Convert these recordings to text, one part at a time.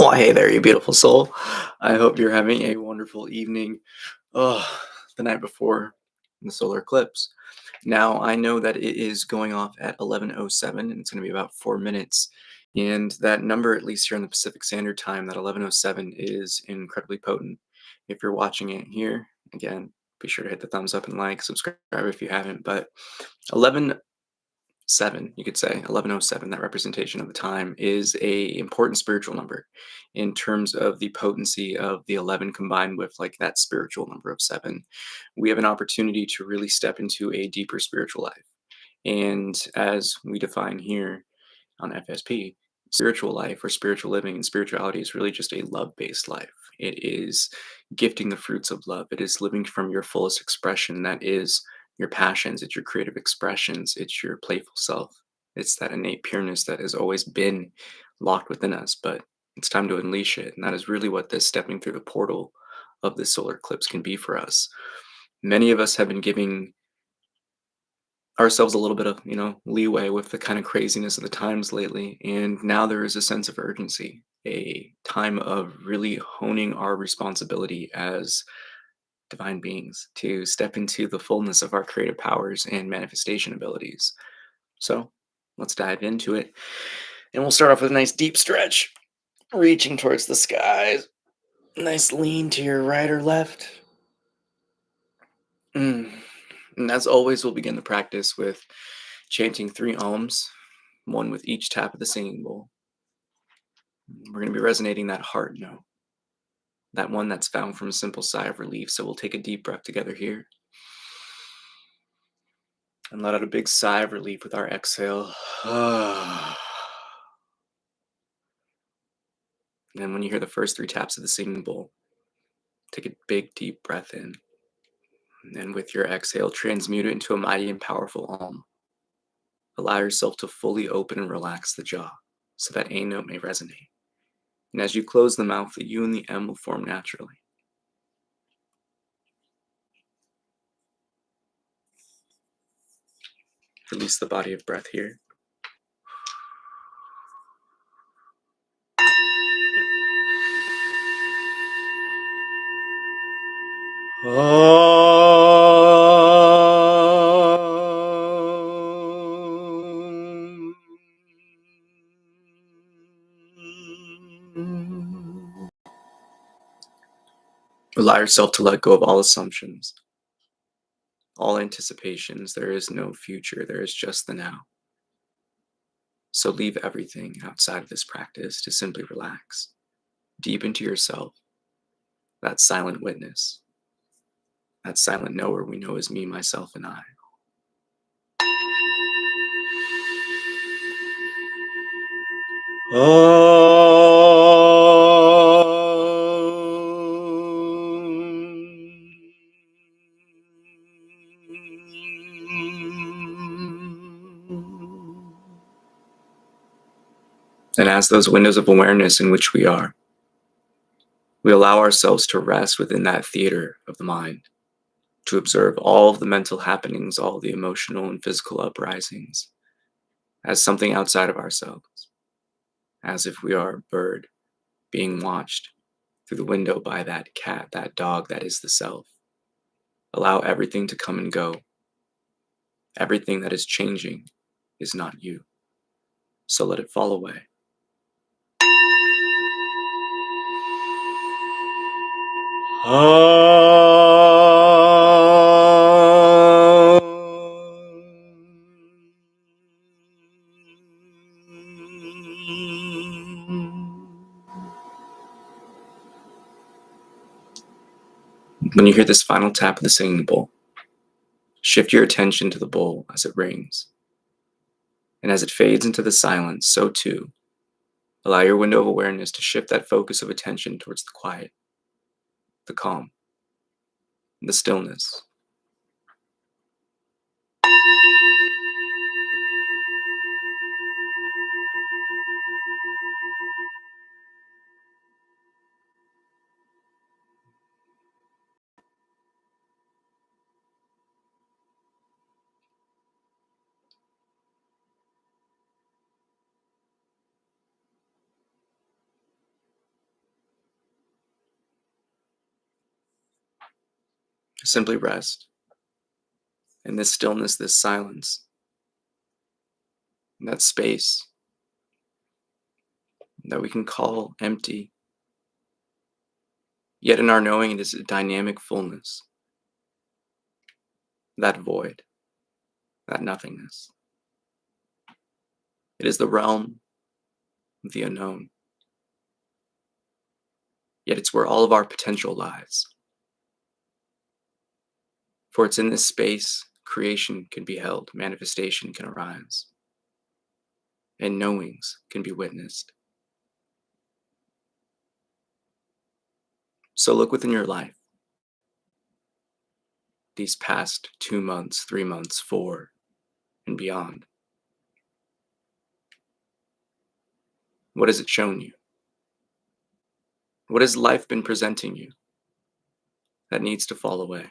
Why, hey there, you beautiful soul. I hope you're having a wonderful evening. Oh, the night before the solar eclipse. Now, I know that it is going off at 11:07, and it's going to be about 4 minutes. And that number, at least here on the Pacific Standard Time, that 11:07 is incredibly potent. If you're watching it here, again, be sure to hit the thumbs up and like, subscribe if you haven't. But 11:07, you could say 11:07, that representation of the time is a important spiritual number in terms of the potency of the 11 combined with like that spiritual number of 7. We have an opportunity to really step into a deeper spiritual life, and as we define here on FSP, spiritual life or spiritual living and spirituality is really just a love-based life. It is gifting the fruits of love. It is living from your fullest expression. That is your passions, it's your creative expressions, it's your playful self. It's that innate pureness that has always been locked within us, but it's time to unleash it. And that is really what this stepping through the portal of this solar eclipse can be for us. Many of us have been giving ourselves a little bit of, leeway with the kind of craziness of the times lately. And now there is a sense of urgency, a time of really honing our responsibility as divine beings to step into the fullness of our creative powers and manifestation abilities. So let's dive into it. And we'll start off with a nice deep stretch, reaching towards the skies. Nice lean to your right or left. And as always, we'll begin the practice with chanting 3 ohms, one with each tap of the singing bowl. We're going to be resonating that heart note, that one that's found from a simple sigh of relief. So we'll take a deep breath together here and let out a big sigh of relief with our exhale. And then when you hear the first 3 taps of the singing bowl, take a big deep breath in. And then with your exhale, transmute it into a mighty and powerful Om. Allow yourself to fully open and relax the jaw so that A note may resonate. And as you close the mouth, the U and the M will form naturally. Release the body of breath here. Allow yourself to let go of all assumptions, all anticipations. There is no future, there is just the now. So leave everything outside of this practice to simply relax, deep into yourself, that silent witness, that silent knower we know as me, myself, and I. And as those windows of awareness in which we are, we allow ourselves to rest within that theater of the mind, to observe all of the mental happenings, all the emotional and physical uprisings, as something outside of ourselves, as if we are a bird being watched through the window by that cat, that dog that is the self. Allow everything to come and go. Everything that is changing is not you. So let it fall away. When you hear this final tap of the singing bowl, shift your attention to the bowl as it rings. And as it fades into the silence, so too, allow your window of awareness to shift that focus of attention towards the quiet, the calm, the stillness. Simply rest in this stillness, this silence, that space that we can call empty. Yet in our knowing, it is a dynamic fullness, that void, that nothingness. It is the realm of the unknown. Yet it's where all of our potential lies. For it's in this space creation can be held, manifestation can arise, and knowings can be witnessed. So look within your life. These past 2 months, 3 months, 4, and beyond. What has it shown you? What has life been presenting you that needs to fall away?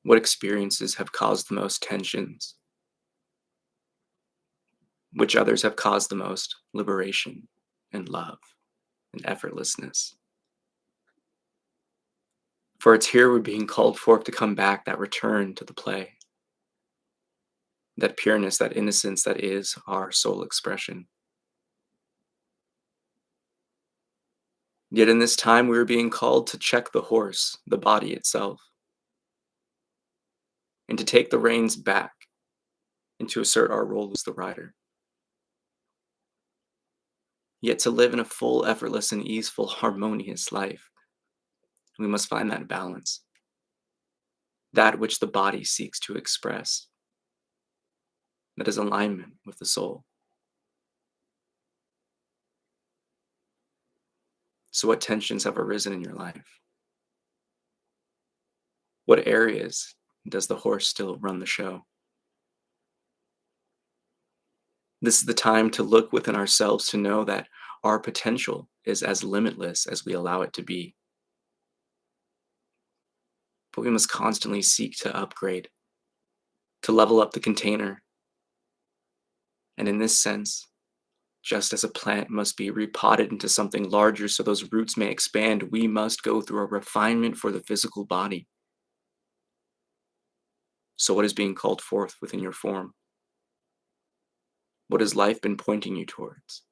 What experiences have caused the most tensions? Which others have caused the most liberation and love and effortlessness? For it's here we're being called forth to come back, that return to the play, that pureness, that innocence that is our soul expression. Yet in this time we are being called to check the horse, the body itself, and to take the reins back and to assert our role as the rider. Yet to live in a full, effortless, and easeful, harmonious life, we must find that balance, that which the body seeks to express, that is alignment with the soul. So what tensions have arisen in your life? What areas does the horse still run the show? This is the time to look within ourselves to know that our potential is as limitless as we allow it to be. But we must constantly seek to upgrade, to level up the container. And in this sense, just as a plant must be repotted into something larger so those roots may expand, we must go through a refinement for the physical body. So what is being called forth within your form? What has life been pointing you towards?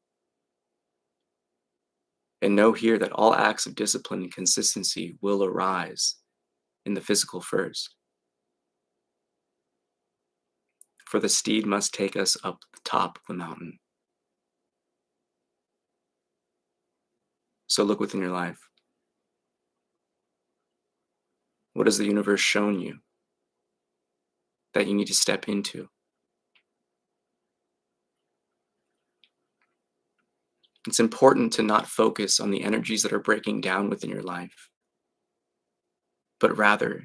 And know here that all acts of discipline and consistency will arise in the physical first. For the steed must take us up the top of the mountain. So look within your life. What has the universe shown you that you need to step into? It's important to not focus on the energies that are breaking down within your life, but rather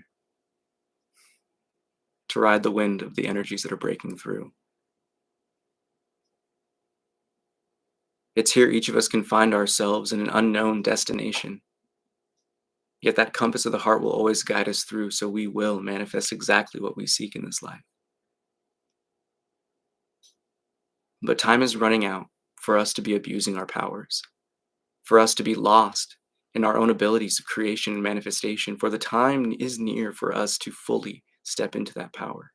to ride the wind of the energies that are breaking through. It's here each of us can find ourselves in an unknown destination. Yet that compass of the heart will always guide us through, so we will manifest exactly what we seek in this life. But time is running out for us to be abusing our powers, for us to be lost in our own abilities of creation and manifestation, for the time is near for us to fully step into that power.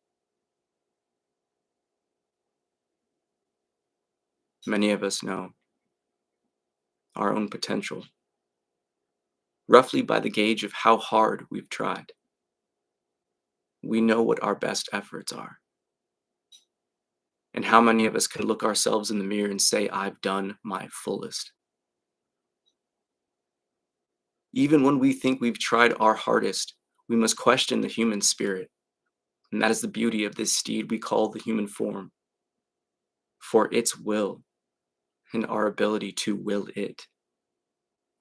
Many of us know our own potential, roughly by the gauge of how hard we've tried. We know what our best efforts are. And how many of us can look ourselves in the mirror and say, I've done my fullest? Even when we think we've tried our hardest, we must question the human spirit. And that is the beauty of this steed we call the human form. For its will and our ability to will it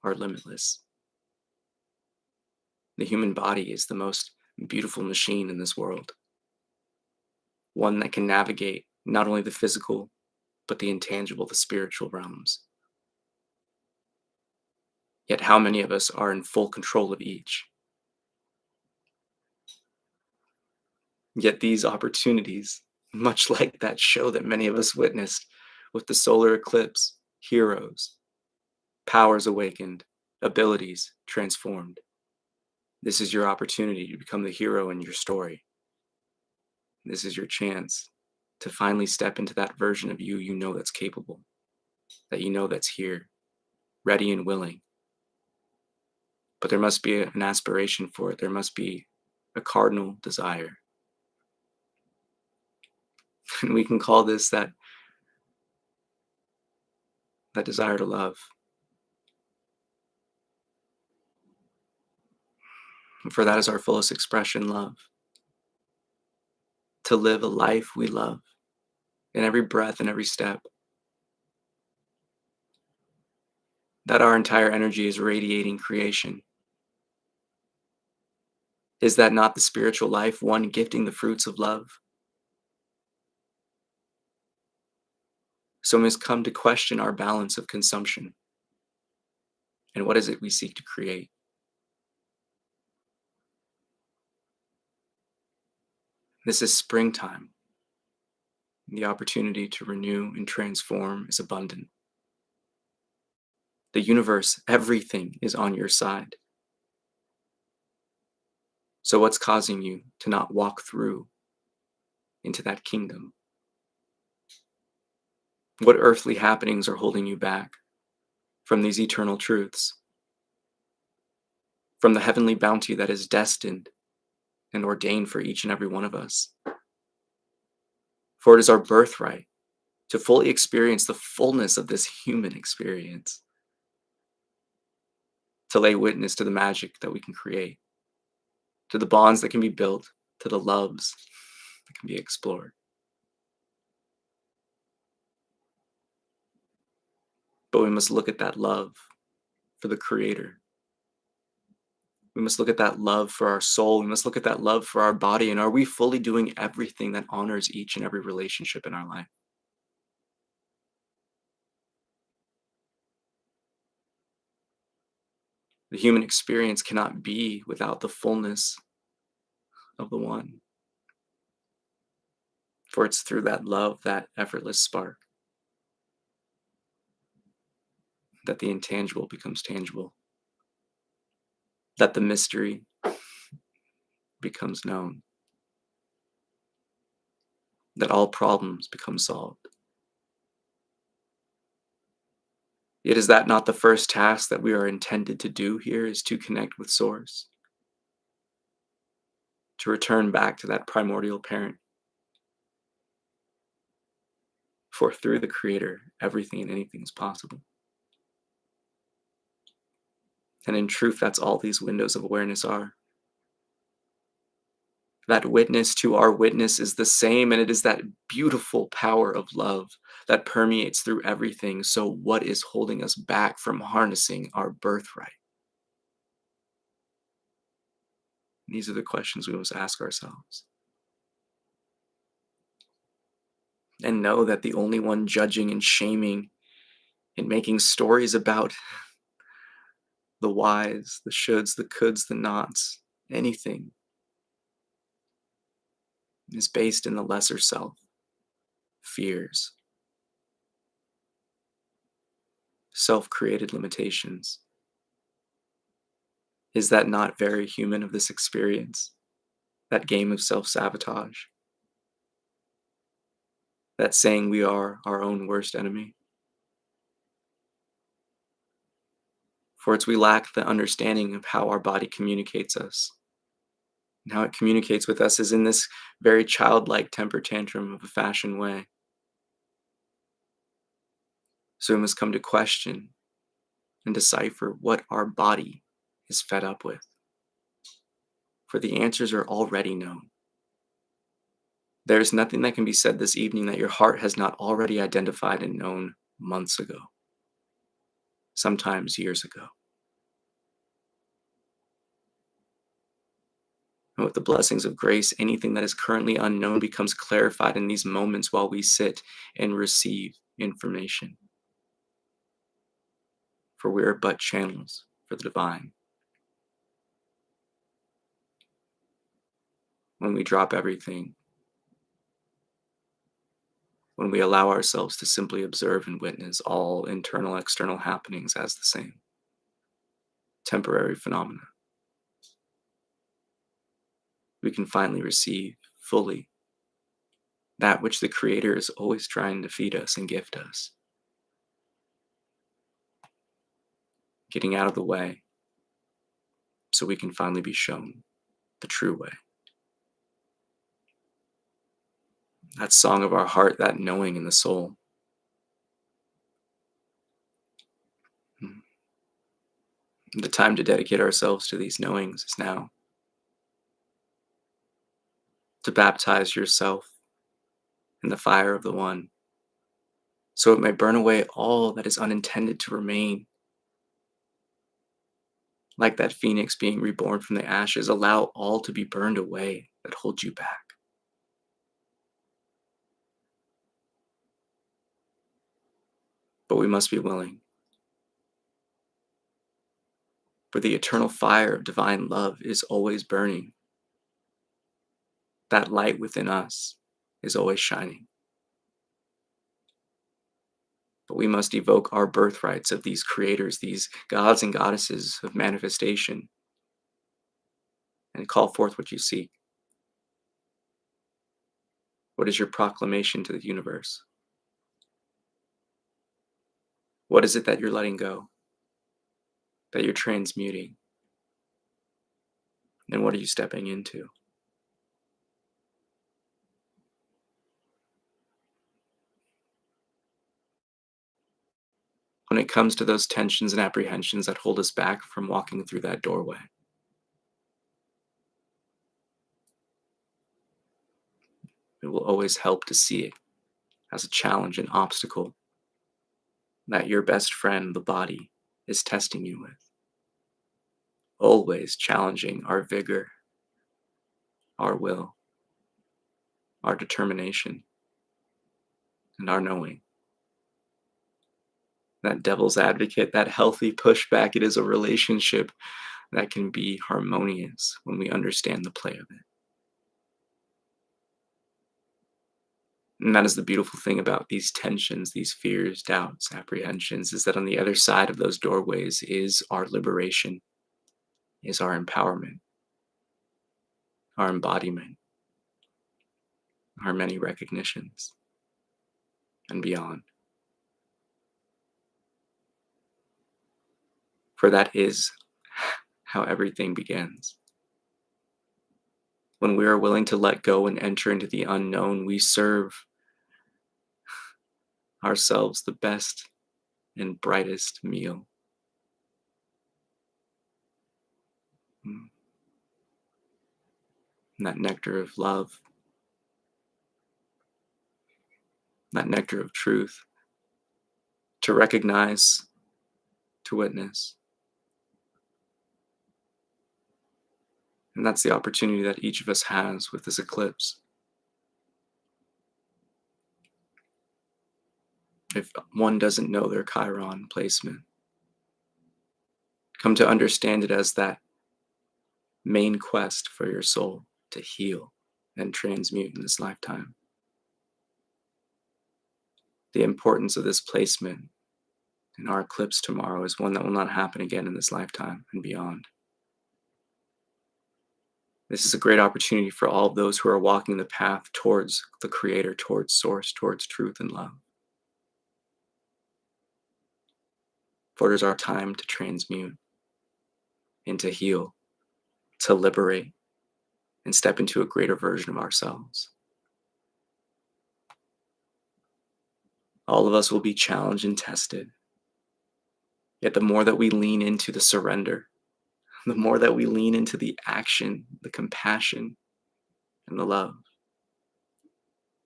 are limitless. The human body is the most beautiful machine in this world. One that can navigate not only the physical, but the intangible, the spiritual realms. Yet how many of us are in full control of each? Yet these opportunities, much like that show that many of us witnessed with the solar eclipse, heroes, powers awakened, abilities transformed. This is your opportunity to become the hero in your story. This is your chance to finally step into that version of you know that's capable, that you know that's here, ready and willing. But there must be an aspiration for it. There must be a cardinal desire. And we can call this that desire to love. And for that is our fullest expression, love. To live a life we love in every breath and every step. That our entire energy is radiating creation. Is that not the spiritual life, one gifting the fruits of love? So we must come to question our balance of consumption. And what is it we seek to create? This is springtime. The opportunity to renew and transform is abundant. The universe, everything is on your side. So what's causing you to not walk through into that kingdom? What earthly happenings are holding you back from these eternal truths? From the heavenly bounty that is destined and ordained for each and every one of us. For it is our birthright to fully experience the fullness of this human experience, to lay witness to the magic that we can create, to the bonds that can be built, to the loves that can be explored. But we must look at that love for the Creator. We must look at that love for our soul. We must look at that love for our body. And are we fully doing everything that honors each and every relationship in our life? The human experience cannot be without the fullness of the One. For it's through that love, that effortless spark, that the intangible becomes tangible, that the mystery becomes known, that all problems become solved. Yet is that not the first task that we are intended to do here, is to connect with Source, to return back to that primordial parent? For through the Creator, everything and anything is possible. And in truth, that's all these windows of awareness are. That witness to our witness is the same, and it is that beautiful power of love that permeates through everything. So what is holding us back from harnessing our birthright? These are the questions we must ask ourselves. And know that the only one judging and shaming and making stories about the whys, the shoulds, the coulds, the nots, anything, is based in the lesser self, fears, self-created limitations. Is that not very human of this experience? That game of self-sabotage? That saying we are our own worst enemy? For it's we lack the understanding of how our body communicates us. And how it communicates with us is in this very childlike temper tantrum of a fashion way. So we must come to question and decipher what our body is fed up with. For the answers are already known. There is nothing that can be said this evening that your heart has not already identified and known months ago, sometimes years ago. And with the blessings of grace, anything that is currently unknown becomes clarified in these moments while we sit and receive information. For we are but channels for the divine. When we drop everything, when we allow ourselves to simply observe and witness all internal, external happenings as the same temporary phenomena. we can finally receive fully that which the Creator is always trying to feed us and gift us. Getting out of the way so we can finally be shown the true way. That song of our heart, that knowing in the soul. The time to dedicate ourselves to these knowings is now. To baptize yourself in the fire of the One, so it may burn away all that is unintended to remain. Like that phoenix being reborn from the ashes, allow all to be burned away that holds you back. But we must be willing. For the eternal fire of divine love is always burning. That light within us is always shining. But we must evoke our birthrights of these creators, these gods and goddesses of manifestation, and call forth what you seek. What is your proclamation to the universe? What is it that you're letting go, that you're transmuting? And what are you stepping into? When it comes to those tensions and apprehensions that hold us back from walking through that doorway, it will always help to see it as a challenge, an obstacle that your best friend, the body, is testing you with. Always challenging our vigor, our will, our determination, and our knowing. That devil's advocate, that healthy pushback, it is a relationship that can be harmonious when we understand the play of it. And that is the beautiful thing about these tensions, these fears, doubts, apprehensions, is that on the other side of those doorways is our liberation, is our empowerment, our embodiment, our many recognitions, and beyond. For that is how everything begins. When we are willing to let go and enter into the unknown, we serve ourselves the best and brightest meal. And that nectar of love, that nectar of truth, to recognize, to witness. And that's the opportunity that each of us has with this eclipse. If one doesn't know their Chiron placement, come to understand it as that main quest for your soul to heal and transmute in this lifetime. The importance of this placement in our eclipse tomorrow is one that will not happen again in this lifetime and beyond. This is a great opportunity for all of those who are walking the path towards the Creator, towards Source, towards truth and love. For it is our time to transmute and to heal, to liberate, and step into a greater version of ourselves. All of us will be challenged and tested. Yet the more that we lean into the surrender, the more that we lean into the action, the compassion, and the love,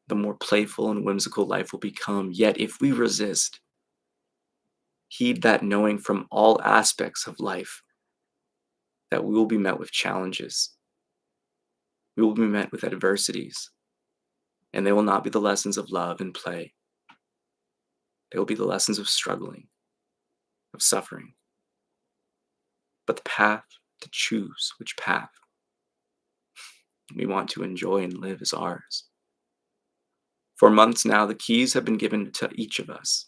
the more playful and whimsical life will become. Yet if we resist, heed that knowing from all aspects of life that we will be met with challenges. We will be met with adversities, and they will not be the lessons of love and play. They will be the lessons of struggling, of suffering. But the path to choose which path we want to enjoy and live is ours. For months now, the keys have been given to each of us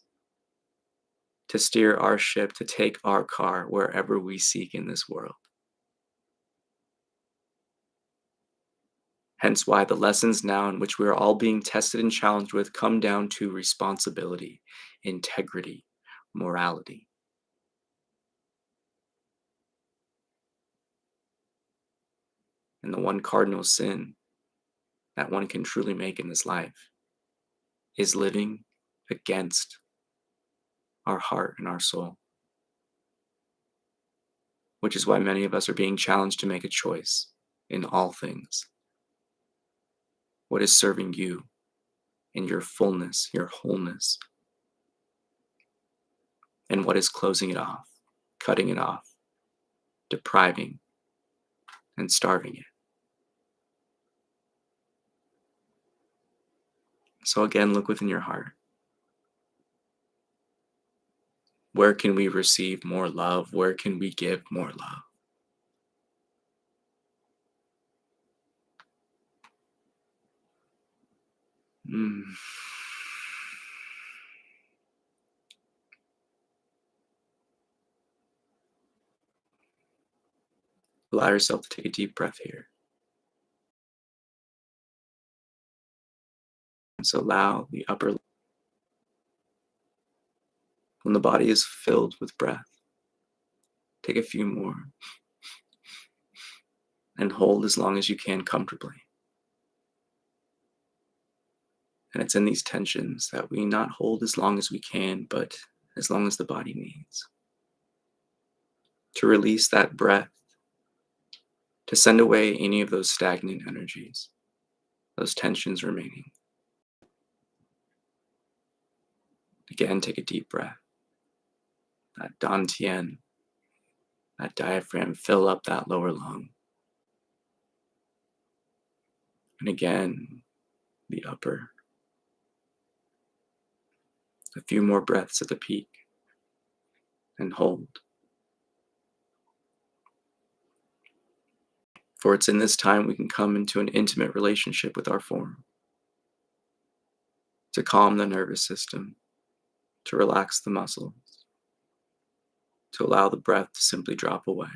to steer our ship, to take our car wherever we seek in this world. Hence why the lessons now in which we are all being tested and challenged with come down to responsibility, integrity, morality. And the one cardinal sin that one can truly make in this life is living against our heart and our soul. Which is why many of us are being challenged to make a choice in all things. What is serving you in your fullness, your wholeness? And what is closing it off, cutting it off, depriving, and starving it? So again, look within your heart. Where can we receive more love? Where can we give more love? Allow yourself to take a deep breath here. And so allow the upper, when the body is filled with breath, take a few more and hold as long as you can comfortably. And it's in these tensions that we not hold as long as we can, but as long as the body needs. To release that breath, to send away any of those stagnant energies, those tensions remaining. Again, take a deep breath. That dantian, that diaphragm, fill up that lower lung. And again, the upper. A few more breaths at the peak and hold. For it's in this time we can come into an intimate relationship with our form, to calm the nervous system, to relax the muscles, to allow the breath to simply drop away.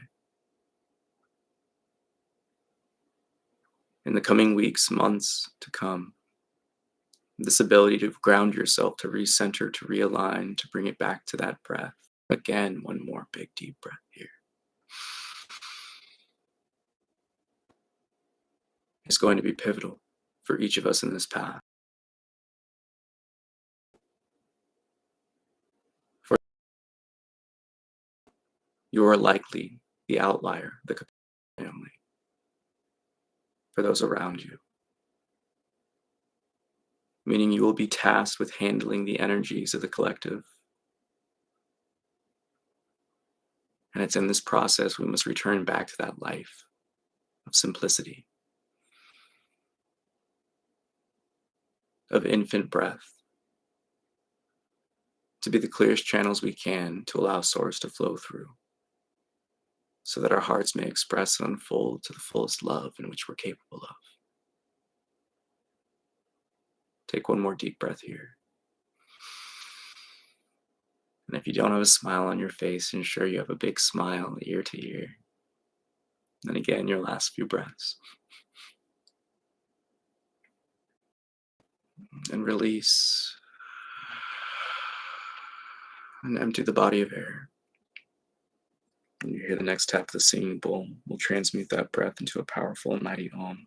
In the coming weeks, months to come, this ability to ground yourself, to recenter, to realign, to bring it back to that breath. Again, one more big deep breath here. Is going to be pivotal for each of us in this path. For you are likely the outlier, the family, for those around you. Meaning you will be tasked with handling the energies of the collective. And it's in this process we must return back to that life of simplicity, of infant breath, to be the clearest channels we can to allow source to flow through, so that our hearts may express and unfold to the fullest love in which we're capable of. Take one more deep breath here. And if you don't have a smile on your face, ensure you have a big smile ear to ear. And again, your last few breaths. And release. And empty the body of air. When you hear the next tap of the singing bowl, we'll transmute that breath into a powerful and mighty Om.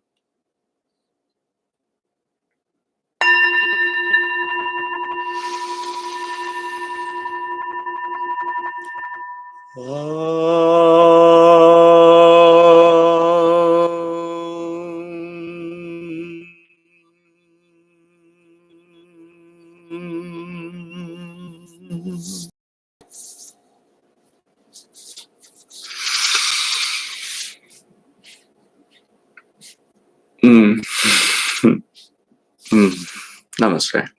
Namaste.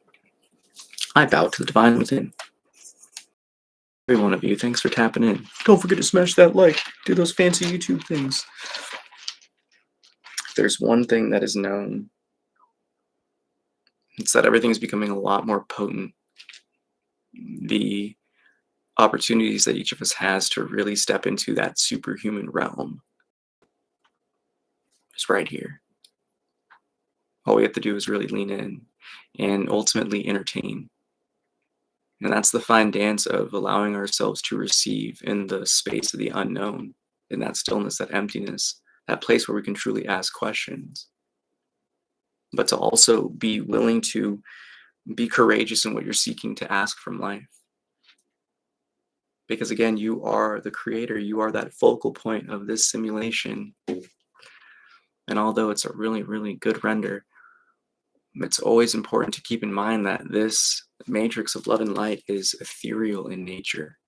I bow to the divine within. Every one of you, thanks for tapping in. Don't forget to smash that like. Do those fancy YouTube things. If there's one thing that is known, it's that everything is becoming a lot more potent. The opportunities that each of us has to really step into that superhuman realm is right here. All we have to do is really lean in and ultimately entertain. And that's the fine dance of allowing ourselves to receive in the space of the unknown, in that stillness, that emptiness, that place where we can truly ask questions, but to also be willing to be courageous in what you're seeking to ask from life. Because again, you are the creator, you are that focal point of this simulation. And although it's a really, really good render, it's always important to keep in mind that this matrix of love and light is ethereal in nature.